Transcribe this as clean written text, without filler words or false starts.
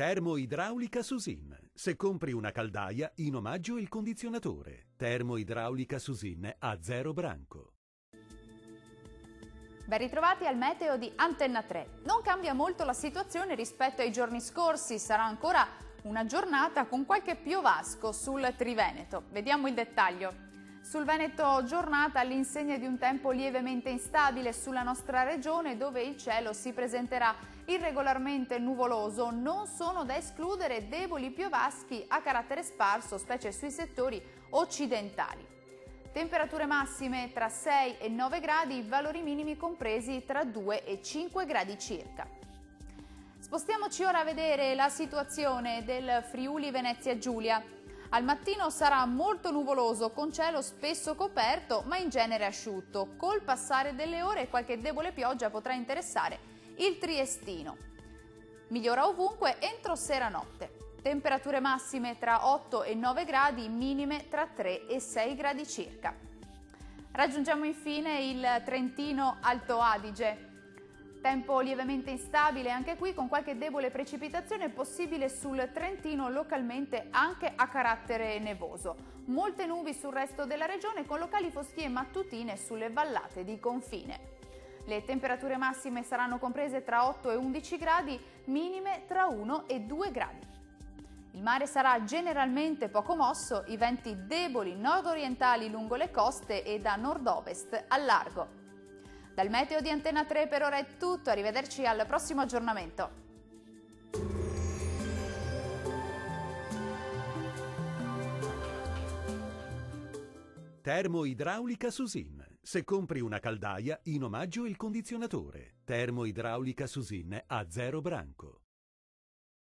Termoidraulica Susin. Se compri una caldaia, in omaggio il condizionatore. Termoidraulica Susin a 0 branco. Ben ritrovati al meteo di Antenna 3. Non cambia molto la situazione rispetto ai giorni scorsi, sarà ancora una giornata con qualche piovasco sul Triveneto. Vediamo il dettaglio. Sul Veneto giornata all'insegna di un tempo lievemente instabile sulla nostra regione, dove il cielo si presenterà irregolarmente nuvoloso. Non sono da escludere deboli piovaschi a carattere sparso, specie sui settori occidentali. Temperature massime tra 6 e 9 gradi, valori minimi compresi tra 2 e 5 gradi circa. Spostiamoci ora a vedere la situazione del Friuli Venezia Giulia. Al mattino sarà molto nuvoloso, con cielo spesso coperto, ma in genere asciutto. Col passare delle ore qualche debole pioggia potrà interessare il Triestino. Migliora ovunque entro sera-notte. Temperature massime tra 8 e 9 gradi, minime tra 3 e 6 gradi circa. Raggiungiamo infine il Trentino Alto Adige. Tempo lievemente instabile anche qui, con qualche debole precipitazione possibile sul Trentino, localmente anche a carattere nevoso. Molte nubi sul resto della regione, con locali foschie mattutine sulle vallate di confine. Le temperature massime saranno comprese tra 8 e 11 gradi, minime tra 1 e 2 gradi. Il mare sarà generalmente poco mosso, i venti deboli nord-orientali lungo le coste e da nord-ovest al largo. Dal meteo di Antenna 3 per ora è tutto, arrivederci al prossimo aggiornamento. Termoidraulica Susin. Se compri una caldaia, in omaggio il condizionatore. Termoidraulica Susin a 0 branco.